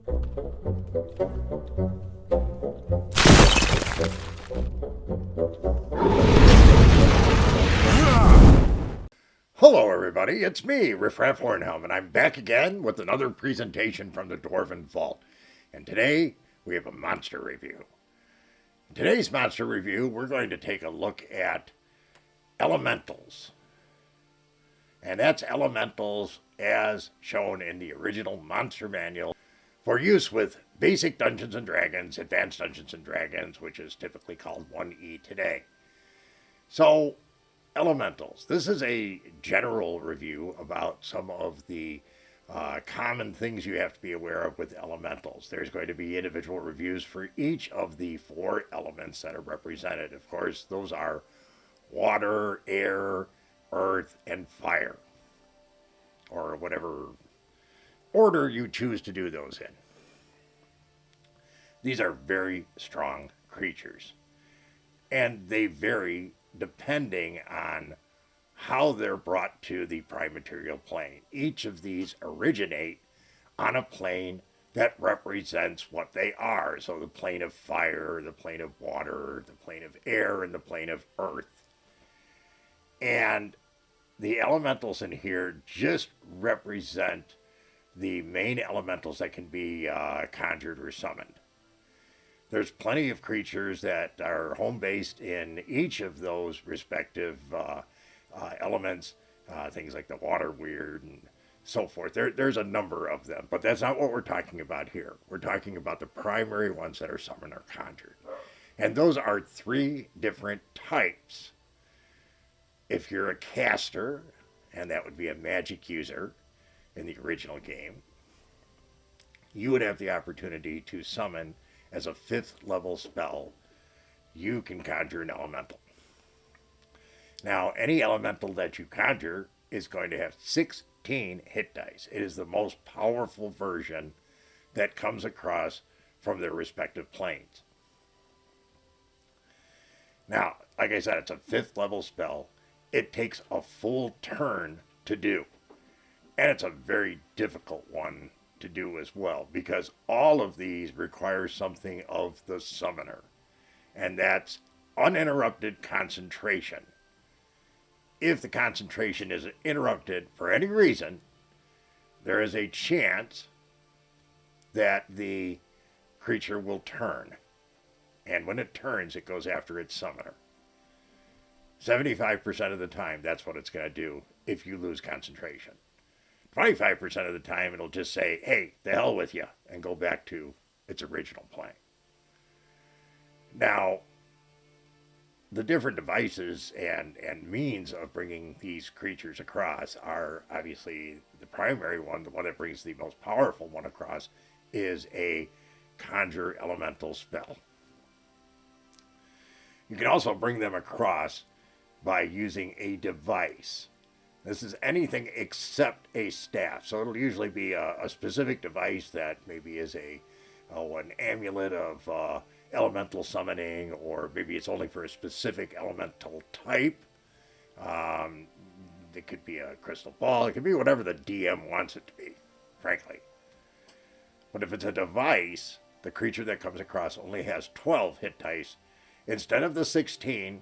Hello everybody, it's me, Riffraff Hornhelm, and I'm back again with another presentation from the Dwarven Vault. And today, we have a monster review. In today's monster review, we're going to take a look at elementals. And that's elementals as shown in the original monster manual for use with basic Dungeons & Dragons, Advanced Dungeons & Dragons, which is typically called 1E today. So, elementals. This is a general review about some of the common things you have to be aware of with elementals. There's going to be individual reviews for each of the 4 elements that are represented. Of course, those are water, air, earth, and fire, or whatever order you choose to do those in. These are very strong creatures, and they vary depending on how they're brought to the prime material plane. Each of these originate on a plane that represents what they are. So the plane of fire, the plane of water, the plane of air, and the plane of earth. And the elementals in here just represent the main elementals that can be conjured or summoned. There's plenty of creatures that are home-based in each of those respective elements, things like the water weird and so forth. There's a number of them, but that's not what we're talking about here. We're talking about the primary ones that are summoned or conjured. And those are 3 different types. If you're a caster, and that would be a magic user in the original game, you would have the opportunity to summon as a 5th level spell, you can conjure an elemental. Now, any elemental that you conjure is going to have 16 hit dice. It is the most powerful version that comes across from their respective planes. Now, like I said, it's a 5th level spell. It takes a full turn to do. And it's a very difficult one to do as well, because all of these require something of the summoner, and that's uninterrupted concentration. If the concentration is interrupted for any reason, there is a chance that the creature will turn, and when it turns, it goes after its summoner. 75% of the time, that's what it's going to do if you lose concentration. 25% of the time, it'll just say, hey, the hell with you, and go back to its original plane. Now, the different devices and means of bringing these creatures across are obviously the primary one, the one that brings the most powerful one across, is a conjure elemental spell. You can also bring them across by using a device. This is anything except a staff. So it'll usually be a specific device that maybe is an amulet of elemental summoning, or maybe it's only for a specific elemental type. It could be a crystal ball. It could be whatever the DM wants it to be, frankly. But if it's a device, the creature that comes across only has 12 hit dice instead of the 16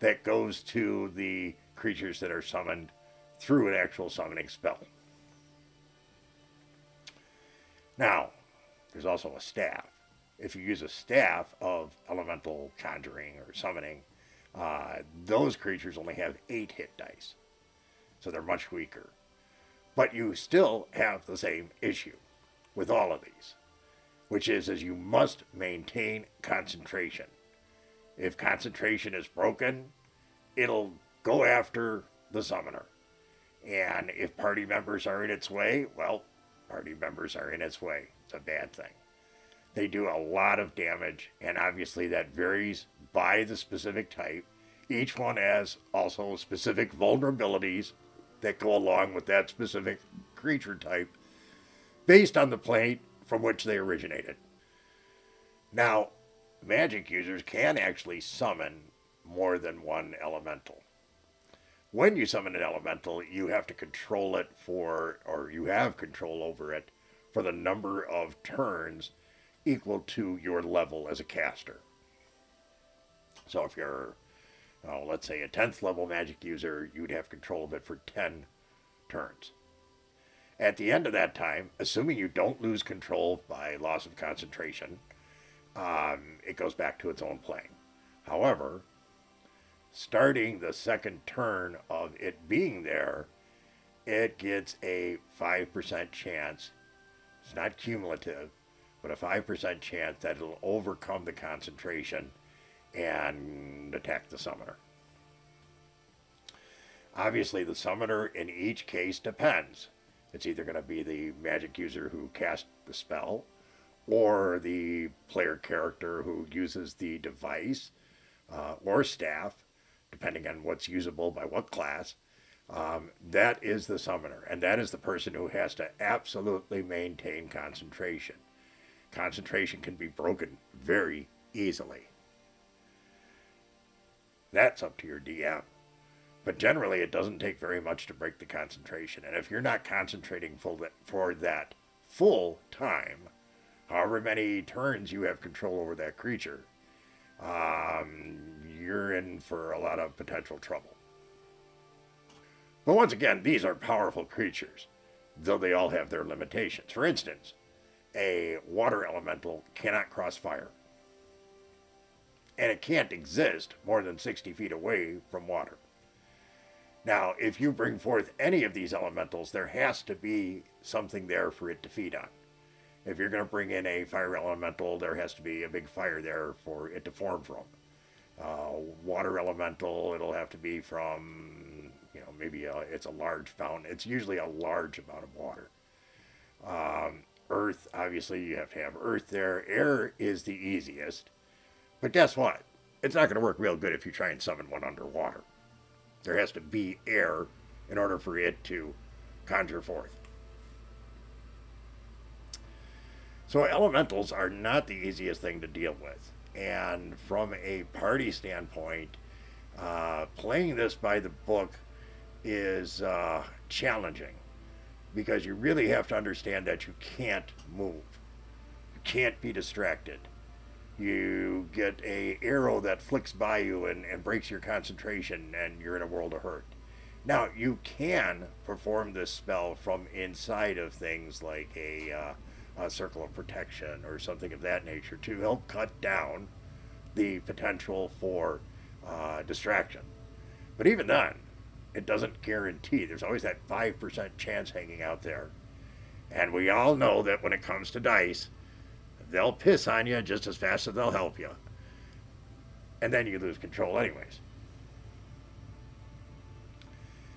that goes to the creatures that are summoned through an actual summoning spell. Now, there's also a staff. If you use a staff of elemental conjuring or summoning, those creatures only have 8 hit dice. So they're much weaker. But you still have the same issue with all of these, which is you must maintain concentration. If concentration is broken, it'll go after the summoner. And if party members are in its way, well, party members are in its way. It's a bad thing. They do a lot of damage, and obviously that varies by the specific type. Each one has also specific vulnerabilities that go along with that specific creature type based on the plane from which they originated. Now, magic users can actually summon more than one elemental. When you summon an elemental, you have to control it or you have control over it for the number of turns equal to your level as a caster. So if you're, let's say, a 10th level magic user, you'd have control of it for 10 turns. At the end of that time, assuming you don't lose control by loss of concentration, it goes back to its own plane. However, starting the second turn of it being there, it gets a 5% chance. It's not cumulative, but a 5% chance that it'll overcome the concentration and attack the summoner. Obviously, the summoner in each case depends. It's either going to be the magic user who cast the spell, or the player character who uses the device or staff, depending on what's usable by what class. That is the summoner, and that is the person who has to absolutely maintain concentration. Concentration can be broken very easily. That's up to your DM. But generally, it doesn't take very much to break the concentration. And if you're not concentrating for that full time, however many turns you have control over that creature, you're in for a lot of potential trouble. But once again, these are powerful creatures, though they all have their limitations. For instance, a water elemental cannot cross fire. And it can't exist more than 60 feet away from water. Now, if you bring forth any of these elementals, there has to be something there for it to feed on. If you're going to bring in a fire elemental, there has to be a big fire there for it to form from. Water elemental, it'll have to be from, maybe it's a large fountain. It's usually a large amount of water. Earth, obviously, you have to have earth there. Air is the easiest. But guess what? It's not going to work real good if you try and summon one underwater. There has to be air in order for it to conjure forth. So elementals are not the easiest thing to deal with. And from a party standpoint, playing this by the book is challenging, because you really have to understand that you can't move. You can't be distracted. You get a arrow that flicks by you and breaks your concentration, and you're in a world of hurt. Now, you can perform this spell from inside of things like a circle of protection or something of that nature to help cut down the potential for distraction. But even then, it doesn't guarantee. There's always that 5% chance hanging out there. And we all know that when it comes to dice, they'll piss on you just as fast as they'll help you. And then you lose control anyways.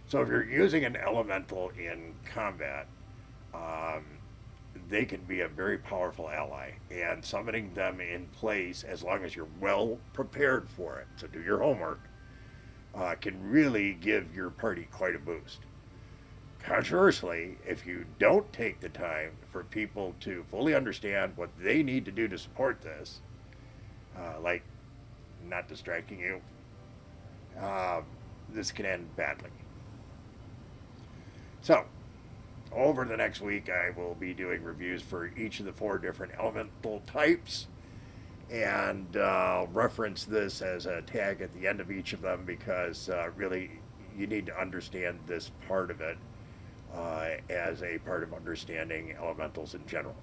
So if you're using an elemental in combat, they can be a very powerful ally. And summoning them in place, as long as you're well prepared for it, so do your homework, can really give your party quite a boost. Conversely, if you don't take the time for people to fully understand what they need to do to support this, like not distracting you, this can end badly. So, over the next week, I will be doing reviews for each of the 4 different elemental types, and reference this as a tag at the end of each of them, because really you need to understand this part of it as a part of understanding elementals in general.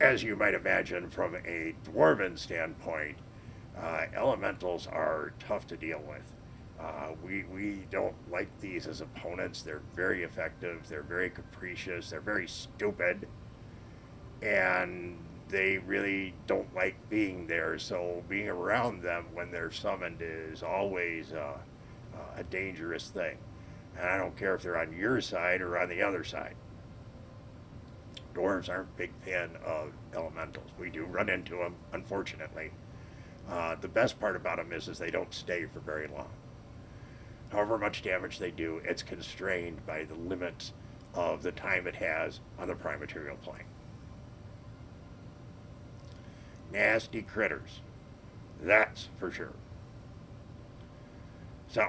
As you might imagine, from a dwarven standpoint, elementals are tough to deal with. We don't like these as opponents. They're very effective, they're very capricious, they're very stupid, and they really don't like being there, so being around them when they're summoned is always a dangerous thing. And I don't care if they're on your side or on the other side. Dwarves aren't a big fan of elementals. We do run into them, unfortunately. The best part about them is they don't stay for very long. However much damage they do, it's constrained by the limits of the time it has on the prime material plane. Nasty critters, that's for sure. So,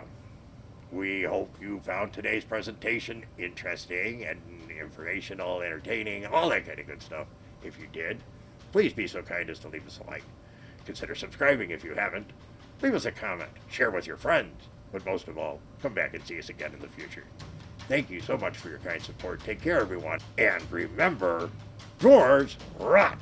We hope you found today's presentation interesting and informational, entertaining, all that kind of good stuff. If you did, please be so kind as to leave us a like. Consider subscribing if you haven't. Leave us a comment, share with your friends, but most of all, come back and see us again in the future. Thank you so much for your kind support. Take care, everyone, and remember, dwarves rock!